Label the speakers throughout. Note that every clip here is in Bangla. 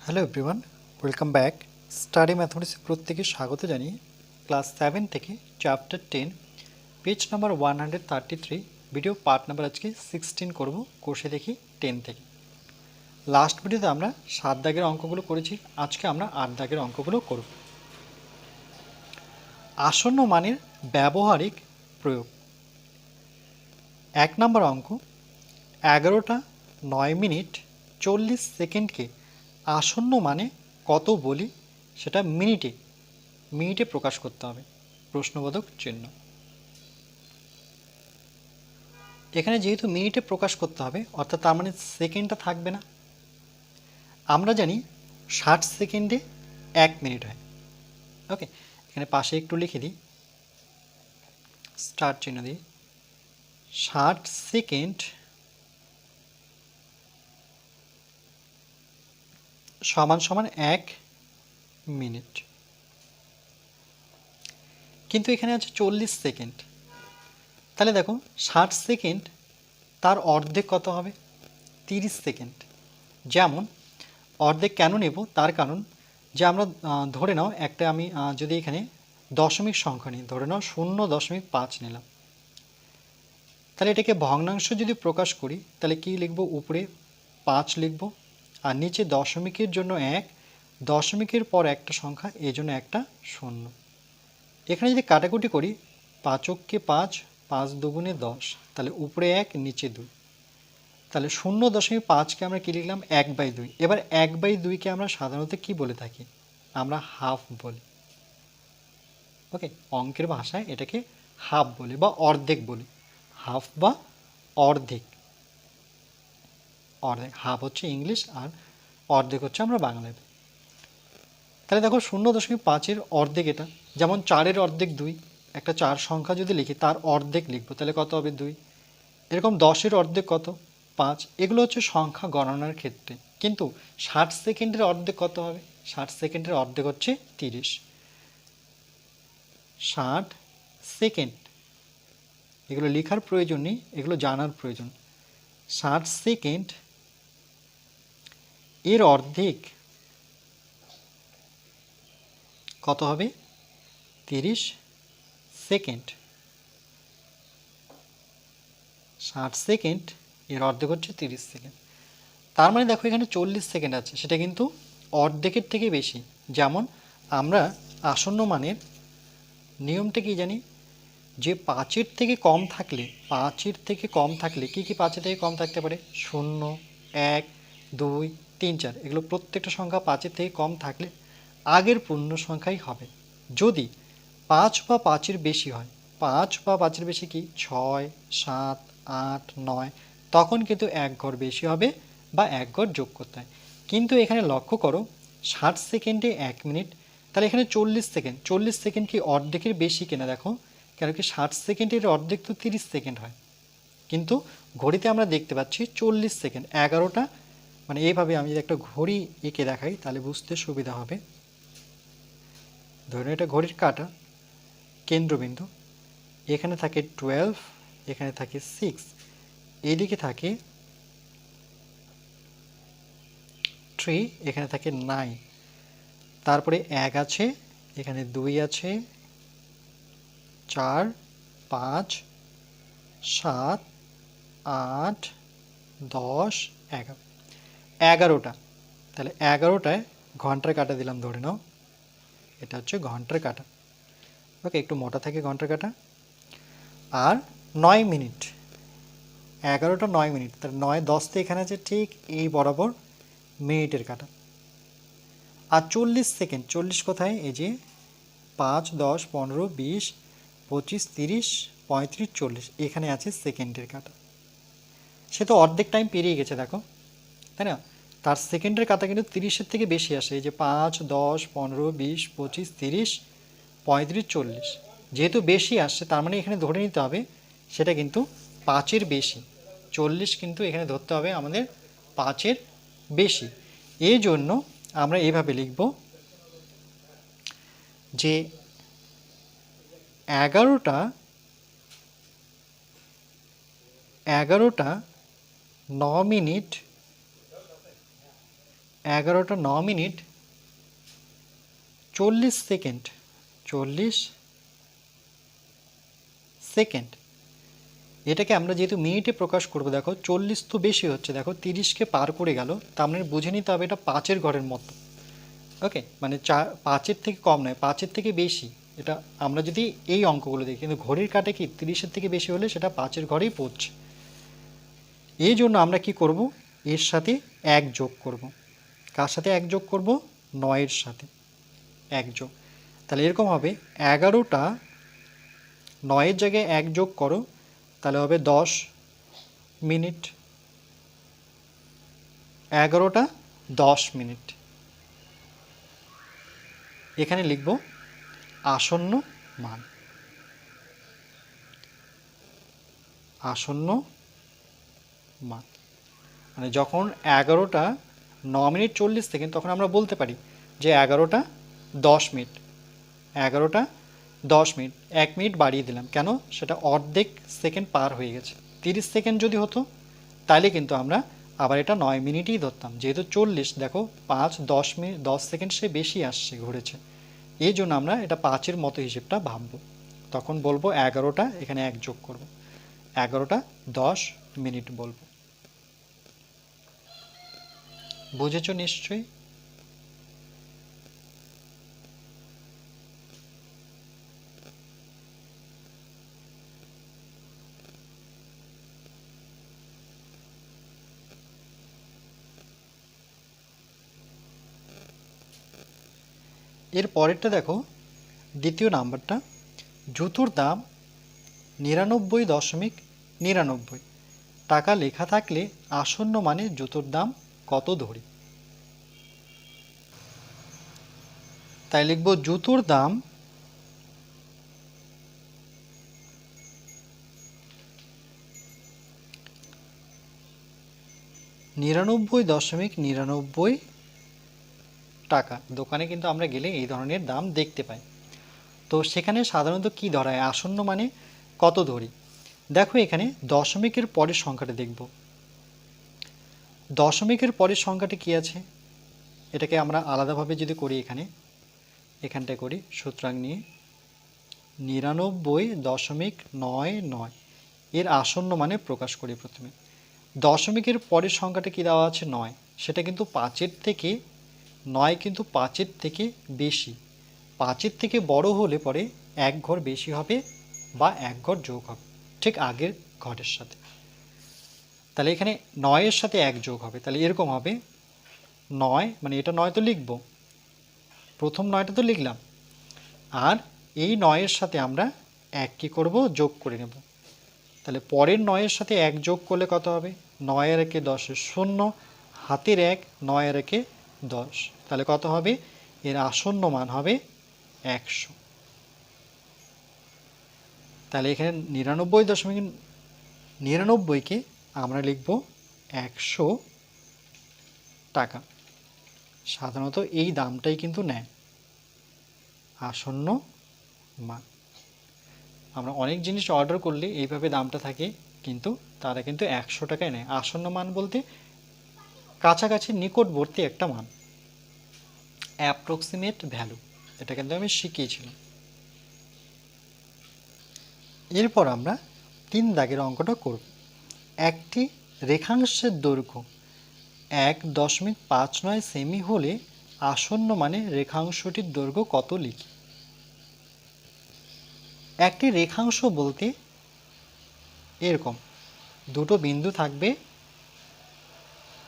Speaker 1: Hello everyone, welcome back. Study ম্যাথমেটিক্সে প্রত্যেকে স্বাগত জানিয়ে ক্লাস 7 থেকে chapter 10 page number 133 video part number আজকে 16 করব কোর্সে দেখি 10 থেকে। লাস্ট ভিডিওতে আমরা 7 দাগের অঙ্কগুলো করেছি, আজকে আমরা 8 দাগের অঙ্কগুলো করব। আসন্ন মানের ব্যবহারিক প্রয়োগ। 1 নম্বর অঙ্ক, 11টা 9 মিনিট 40 সেকেন্ডকে আসন্ন মানে কত বলি সেটা মিনিটে প্রকাশ করতে হবে, প্রশ্নবোধক চিহ্ন। এখানে যেহেতু মিনিটে প্রকাশ করতে হবে অর্থাৎ তার মানে সেকেন্ডটা থাকবে না। আমরা জানি 60 সেকেন্ডে 1 মিনিট হয়। ওকে, এখানে পাশে একটু লিখে দিই, স্টার চিহ্ন দিই। 60 সেকেন্ড সমান সমান 1 মিনিট, কিন্তু এখানে আছে 40 সেকেন্ড। তাহলে দেখো 60 সেকেন্ড তার অর্ধেক কত হবে? 30 সেকেন্ড। যেমন অর্ধেক কেন নেব, তার কারণ যে আমরা ধরে নাও একটা আমি যদি এখানে দশমিক সংখ্যা নিই, ধরে নাও 0.5 নিলাম, তাহলে এটাকে ভগ্নাংশ যদি প্রকাশ করি তাহলে কি লিখব? উপরে 5 লিখব, আর নিচে দশমিকের জন্য 1, দশমিকের পর একটা সংখ্যা, এই জন্য একটা 0। এখানে যদি কাটাকুটি করি 5 × 5, 5 × 2 = 10, তাহলে উপরে 1 নিচে 2, তাহলে 0.5কে আমরা কি লিখলাম? 1/2। এবার 1/2কে আমরা সাধারণত কি বলে থাকি? আমরা হাফ বলি। ওকে, অঙ্কের ভাষায় এটাকে হাফ বলি বা অর্ধেক বলি। হাফ বা অর্ধেক। হাফ হচ্ছে ইংলিশ আর অর্ধেক হচ্ছে আমরা বাংলায়। তাহলে দেখো 0.5-এর অর্ধেক এটা, যেমন 4-এর অর্ধেক 2, একটা 4 সংখ্যা যদি লিখি তার অর্ধেক লিখবো, তাহলে কত হবে? 2। এরকম 10-এর অর্ধেক কত? 5। এগুলো হচ্ছে সংখ্যা গণনার ক্ষেত্রে। কিন্তু 60 সেকেন্ডের অর্ধেক কত হবে? 60 সেকেন্ডের অর্ধেক হচ্ছে 30। 60 সেকেন্ড, এগুলো লেখার প্রয়োজন নেই, এগুলো জানার প্রয়োজন। 60 সেকেন্ড এর অর্ধেক কত হবে? 30 সেকেন্ড। 60 সেকেন্ড এর অর্ধেক হচ্ছে 30 সেকেন্ড। তার মানে দেখো এখানে 40 সেকেন্ড আছে, সেটা কিন্তু অর্ধেকের থেকে বেশি। যেমন আমরা আসন্ন মানের নিয়মটা কি জানি? যে 5-এর থেকে কম থাকলে, 5-এর থেকে কম থাকলে কি কি 5-এর থেকে কম থাকতে পারে? 0, 1, 2, 3, 4, এগুলো প্রত্যেকটা সংখ্যা 5-এর থেকে কম থাকলে আগের পূর্ণ সংখ্যাই হবে। যদি 5 বা 5-এর বেশি হয়, 5 বা 5-এর বেশি কি 6, 7, 8, 9, তখন কিন্তু 1 ঘর বেশি হবে বা 1 ঘর যোগ করতে হয়। কিন্তু এখানে লক্ষ্য করো 60 সেকেন্ডে 1 মিনিট, তাহলে এখানে 40 সেকেন্ড। 40 সেকেন্ড কি অর্ধেকের বেশি কিনা দেখো, কেন কি 60 সেকেন্ডের অর্ধেক তো 30 সেকেন্ড হয়, কিন্তু ঘড়িতে আমরা দেখতে পাচ্ছি 40 সেকেন্ড। 11টা মানে এইভাবে আমি যদি একটা ঘড়ি এঁকে দেখাই তাহলে বুঝতে সুবিধা হবে। ধরুন এটা ঘড়ির কাঁটা, কেন্দ্রবিন্দু, এখানে থাকে 12, এখানে থাকে 6, এইদিকে থাকে 3, এখানে থাকে 9, তারপরে 1 আছে, এখানে 2 আছে, 4, 5, 7, 8, 10, 11, 11টা। তাহলে 11টায় ঘন্টার কাঁটা দিলাম, ধরে নাও এটা হচ্ছে ঘন্টার কাঁটা। ওকে, একটু মোটা থাকে ঘন্টার কাঁটা। আর 9 মিনিট, 11টা 9 মিনিট, তার 9, 10তে এখানে আছে ঠিক এই বরাবর মিনিটের কাঁটা। আর 40 সেকেন্ড, 40 কোথায়? এই যে 5, 10, 15, 20, 25, 30, 35, 40, এখানে আছে সেকেন্ডের কাঁটা। সে তো অর্ধেক টাইম পেরিয়ে গেছে দেখো, তাই না? তার সেকেন্ডের কাঁটা কিন্তু 30-এর থেকে বেশি আসে। এই যে 5, 10, 15, 20, 25, 30, 35, 40, যেহেতু বেশি আসছে তার মানে এখানে ধরে নিতে হবে সেটা কিন্তু 5-এর বেশি। 40 কিন্তু এখানে ধরতে হবে আমাদের 5-এর বেশি। এই জন্য আমরা এইভাবে লিখব যে 11টা 9 মিনিট 11টা 9 মিনিট 40 সেকেন্ড, 40 সেকেন্ড। এটাকে আমরা যেহেতু মিনিটে প্রকাশ করব, দেখো 40 তো বেশি হচ্ছে, দেখো 30কে পার করে গেল, তার মানে বুঝে নিতে হবে এটা 5-এর ঘরের মতো। ওকে, মানে 5-এর থেকে কম নয়, 5-এর থেকে বেশি। এটা আমরা যদি এই অঙ্কগুলো দেখি, কিন্তু ঘড়ির কাঁটা কি 30-এর থেকে বেশি হলে সেটা 5-এর ঘরেই পড়ছে। এই জন্য আমরা কি করব, এর সাথে 1 যোগ করব। কার সাথে 1 যোগ করব? 9-এর সাথে 1 যোগ। তাহলে এরকম হবে 11টা 9-এর জায়গায় 1 যোগ করো, তাহলে হবে 10 মিনিট। 11টা 10 মিনিট। এখানে লিখব আসন্ন মান। আসন্ন মান মানে যখন 11টা 9 মিনিট 40 সেকেন্ড, তখন আমরা বলতে পারি যে 11টা 10 মিনিট। 11টা 10 মিনিট, 1 মিনিট বাড়িয়ে দিলাম, কেন? সেটা অর্ধেক সেকেন্ড পার হয়ে গেছে। 30 সেকেন্ড যদি হতো তাহলে কিন্তু আমরা আবার এটা 9 মিনিটই ধরতাম। যেহেতু 40, দেখো 5 10 মিনিট 10 সেকেন্ড সে বেশি আসছে, ঘুরেছে, এই জন্য আমরা এটা 5-এর মতো হিসেবটা ভাববো। তখন বলবো 11টা, এখানে 1 যোগ করব, 11টা 10 মিনিট বলবো। বুঝেছ নিশ্চয়ই? এর পরেরটা দেখো, দ্বিতীয় নাম্বারটা, জুতোর দাম 99.99 টাকা লেখা থাকলে আসন্ন মানে জুতোর দাম কত ধরি? তাই লিখব জুতোর দাম 99.99 টাকা। দোকানে কিন্তু আমরা গেলে এই ধরনের দাম দেখতে পাই। তো সেখানে সাধারণত কি ধরা হয়? আসন্ন মানে কত ধরি। দেখো এখানে দশমিকের পরের সংখ্যাটা দেখব। দশমিকের পরের সংখ্যাটা কি আছে? এটাকে আমরা আলাদাভাবে যদি করি, এখানটায় করি, সুতরাং নিয়ে 99.99 এর আসন্ন মানে প্রকাশ করি প্রথমে। দশমিকের পরের সংখ্যাটা কি দেওয়া আছে? 9। সেটা কিন্তু 5-এর থেকে, 9 কিন্তু 5-এর থেকে বেশি। 5-এর থেকে বড় হলে পরে 1 ঘর বেশি হবে বা 1 ঘর যোগ হবে, ঠিক আগের ঘরের সাথে। তাহলে এখানে 9-এর সাথে 1 যোগ হবে, তাহলে এরকম হবে 9, মানে এটা 9 তো লিখব, প্রথম 9টা তো লিখলাম, আর এই 9-এর সাথে আমরা 1 কি করব? যোগ করে নেব। তাহলে পরের 9-এর সাথে 1 যোগ করলে কত হবে? 9 আর 1-এ 10 0, হাতের 1, 9 আর 1-এ 10, তাহলে কত হবে? এর আসন্ন মান হবে 100। তাহলে এখানে 99.99কে আমরা লিখব 100 টাকা। সাধারণত এই দামটাই কিন্তু নেয় আসন্ন মান। আমরা অনেক জিনিস অর্ডার করলে এইভাবে দামটা থাকে, কিন্তু তারা কিন্তু 100 টাকায় নেয়। আসন্ন মান বলতে কাছাকাছি নিকটবর্তী একটা মান, অ্যাপ্রক্সিমেট ভ্যালু, এটা কিন্তু আমি শিখিয়েছিলাম। এরপর আমরা 3 দাগের অঙ্কটা করব। একটি রেখাংশের দৈর্ঘ্য 1.59 সেমি হলে আসন্ন মানে রেখাংশটির দৈর্ঘ্য কত লিখি। একটি রেখাংশ বলতে এরকম দুটো বিন্দু থাকবে,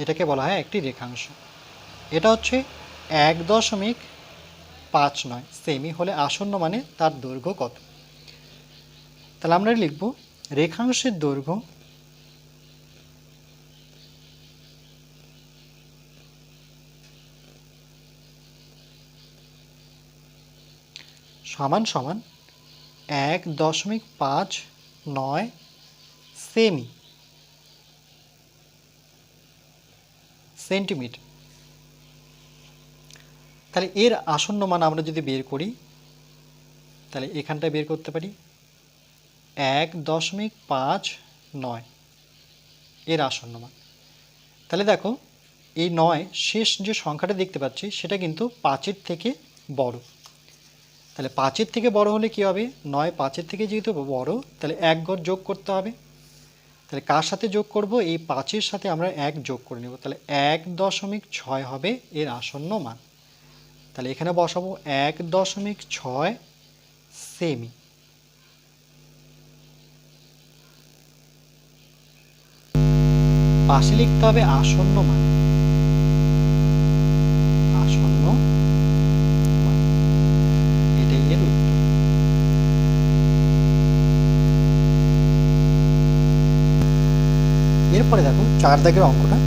Speaker 1: এটাকে বলা হয় একটি রেখাংশ। এটা হচ্ছে 1.59 সেমি হলে আসন্ন মানে তার দৈর্ঘ্য কত। তাহলে আমরা লিখব রেখাংশের দৈর্ঘ্য সমান সমান 1.59 সেমি সেন্টিমিটার। তাহলে এর আসন্ন মান আমরা যদি বের করি, তাহলে এখানটায় বের করতে পারি 1.59 এর আসন্ন মান। তাহলে দেখো এই 9 শেষ যে সংখ্যাটা দেখতে পাচ্ছি সেটা কিন্তু 5-এর থেকে বড়। তাহলে 5-এর থেকে বড় হলে কি হবে? 9 5-এর থেকে যেহেতু বড়, তাহলে 1 ঘর যোগ করতে হবে। তাহলে কার সাথে যোগ করব? এই 5-এর সাথে আমরা 1 যোগ করে নেব। তাহলে 1.6 হবে এর আসন্ন মান। তাহলে এখানে বসাবো 1.6 সেমি। পাশে লিখতে হবে আসন্ন মান। আসন্ন মান, এটাই এর উত্তর। এরপরে দেখো 4 দাগের অঙ্কটা।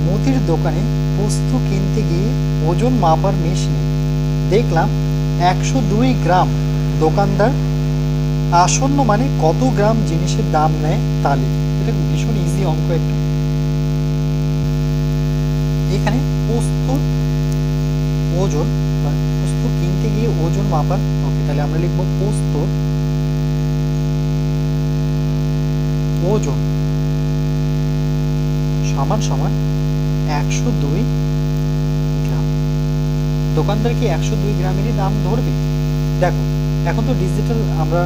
Speaker 1: মুদির দোকানে বস্তু কিনতে গিয়ে ওজন মাপার মেশিনে দেখলাম 102 গ্রাম। দোকানদার আসন্ন মানে কত গ্রাম জিনিসের দাম নেয় তা লিখি। এটা ভীষণ ইজি অঙ্ক একটা। এখানে বস্তুর ওজন, বস্তু কিনতে গিয়ে ওজন মাপার, ওকে তাহলে আমরা লিখবো বস্তুর ওজন সমান সমান 102 গ্রাম। দোকানদার কি 102 গ্রামেরই দাম ধরবে? দেখো এখন তো ডিজিটাল, আমরা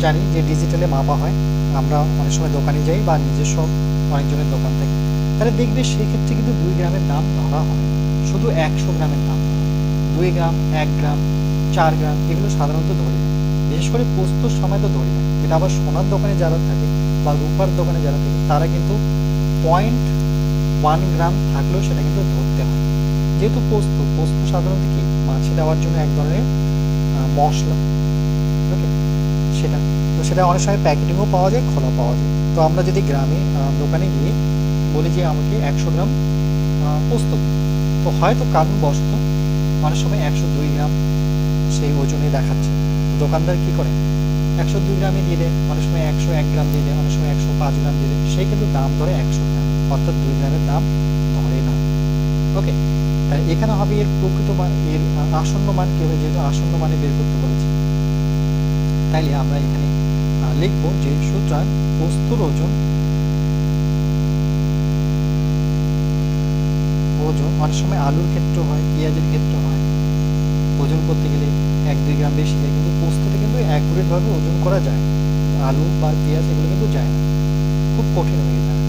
Speaker 1: জানি যে ডিজিটালে মাপা হয়। আমরা অনেক সময় দোকানে যাই বা নিজস্ব অনেকজনের দোকান থাকে, তাহলে দেখবে সেক্ষেত্রে কিন্তু 2 গ্রামের দাম ধরা হয়, শুধু 100 গ্রামের দাম। 2 গ্রাম, 1 গ্রাম, 4 গ্রাম এগুলো সাধারণত ধরি না। বিশেষ করে পোস্তর সময় তো ধরি না। এটা আবার সোনার দোকানে যারা থাকে বা রূপার দোকানে যারা থাকে তারা কিন্তু 0.1 গ্রাম থাকলেও সেটা কিন্তু ধরতে হয়। যেহেতু পোস্ত সাধারণত কি মাছে দেওয়ার জন্য এক ধরনের মশলা, ওকে, সেটা অনেক সময় প্যাকেটিংও পাওয়া যায়, খোলা পাওয়া যায়। তো আমরা যদি গ্রামে দোকানে গিয়ে বলি যে আমাকে 100 গ্রাম পোস্ত দিন, তো হয়তো কারণবশত অনেক সময় 102 গ্রাম সেই ওজনে দেখাচ্ছে। দোকানদার কি করে 102 গ্রামে দিয়ে দেয়, অনেক সময় 101 গ্রাম দিয়ে দেয়, অনেক সময় 105 গ্রাম দিয়ে দেয়। সে কিন্তু দাম ধরে 100 গ্রাম, অর্থাৎ 2 গ্রামের দাম ধরে না। ওকে, তাহলে এখানে হবে এর প্রকৃত মান, এর আসন্ন মান কি হবে? যেহেতু আসন্ন মানে বের করতে বলেছি, তাইলে আমরা এখানে লিখবো যে সুতরাং বস্তুর ওজন অনেক সময় আলুর ক্ষেত্রে হয়, পেঁয়াজের ক্ষেত্রে হয়, ওজন করতে গেলে 1-2 গ্রাম বেশি যায়, কিন্তু পোস্তটা কিন্তু অ্যাকুরেট ভাবে ওজন করা যায়। আলু বা পেঁয়াজ এগুলো কিন্তু যায় না, খুব কঠিন হয়ে যায়।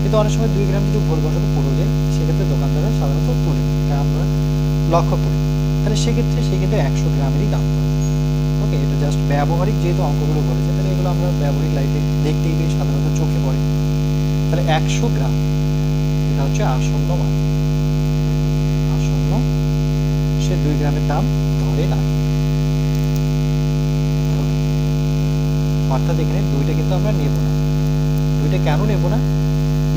Speaker 1: কিন্তু অনেক সময় 2 গ্রাম যদি ভুল বসাতে পড়ে যায়, সেক্ষেত্রে দোকানদাররা সাধারণত তুলে নেয়, এটা আমরা লক্ষ্য করি। তাহলে সেক্ষেত্রে 100 গ্রামেরই দাম পড়ে। ওকে, এটা জাস্ট ব্যবহারিক যেহেতু অঙ্কগুলো বলেছে, তাহলে এগুলো আমরা ব্যবহারিক লাইফে দেখতেই পেয়ে সাধারণত চোখে পড়ে। তাহলে 100 গ্রাম এটা হচ্ছে আসন্ন মান। আসন্ন, সে 2 গ্রামের দাম ধরে না। অর্থাৎ এখানে 2টা কিন্তু আমরা নেব না। 2টা কেন নেব না?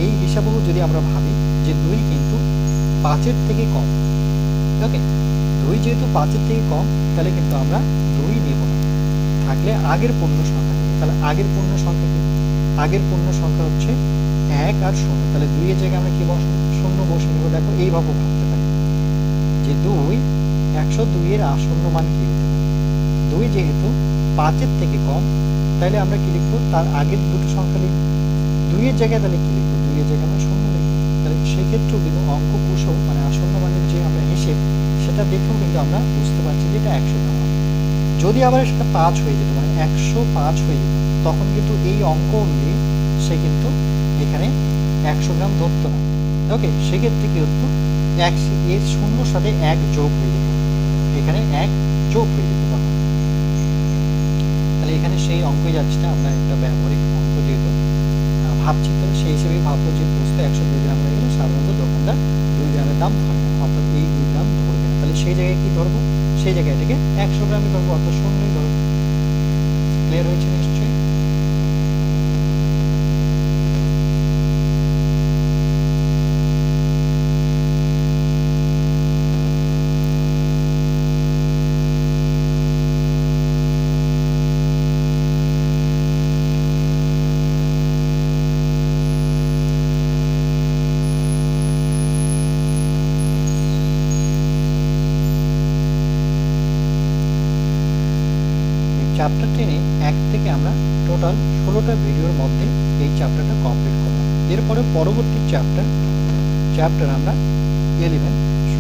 Speaker 1: এই হিসাবেও যদি আমরা ভাবি যে 2 কিন্তু 5-এর থেকে কম, ওকে, 2 যেহেতু 5-এর থেকে কম, তাহলে কিন্তু আমরা 2 নেব না। থাকলে আগের পূর্ণ সংখ্যা নেব। তাহলে আগের পূর্ণ সংখ্যা কি? আগের পূর্ণ সংখ্যা হচ্ছে 1 আর 0। তাহলে 2 এর জায়গায় আমরা কি বসাবো? 0 বসে নেব। দেখো এইভাবে ভাবতে পারি যে 102 এর আসন্ন মান কি হতে পারে? 2 যেহেতু 5-এর থেকে কম, তাহলে আমরা কি লিখবো? তার আগের দুটো সংখ্যা লিখবো। 2 এর জায়গায় তাহলে কি লিখবো? 2 এর জায়গায় আমরা 0 লিখবো। তাহলে সেক্ষেত্রেও কিন্তু অঙ্ক কৌশল মানে আসন্ন মানের যে আমরা হিসেব, সেটা দেখেও কিন্তু আমরা বুঝতে পারছি যে এটা 100 গ্রাম হবে। যদি আবার সেটা 5 হয়ে যেত, মানে 105 হয়ে যেত, তখন কিন্তু এই অঙ্ক অনুযায়ী সে কিন্তু এখানে 100 গ্রাম ধরতো না। ওকে, সেক্ষেত্রে কি হতো? এর 0 সাথে 1 যোগ হয়ে যেত, এখানে 1 যোগ হয়ে যেত তখন। তাহলে এখানে সেই অঙ্কই যাচ্ছে না, আমরা একটা ব্যবহারিক অঙ্ক যেহেতু ভাবছি, তো সেই হিসেবেই ভাববো যে বস্তু 102 গ্রাম হয়ে গেলে সাধারণত দোকানদার 2 গ্রামের দাম ধরে না, অর্থাৎ এই 2 গ্রাম ধরবে না। তাহলে সেই জায়গায় কি ধরবো? সেই জায়গায় এটাকে 100 গ্রামই ধরবো, অর্থাৎ 0ই ধরবো। ক্লিয়ার হয়েছে নিশ্চয়ই? চ্যাপ্টার 10-এ 1 থেকে আমরা টোটাল 16টা ভিডিওর মধ্যে এই চ্যাপ্টারটা কমপ্লিট করলাম। এরপরে পরবর্তী চ্যাপ্টার চ্যাপ্টার আমরা 11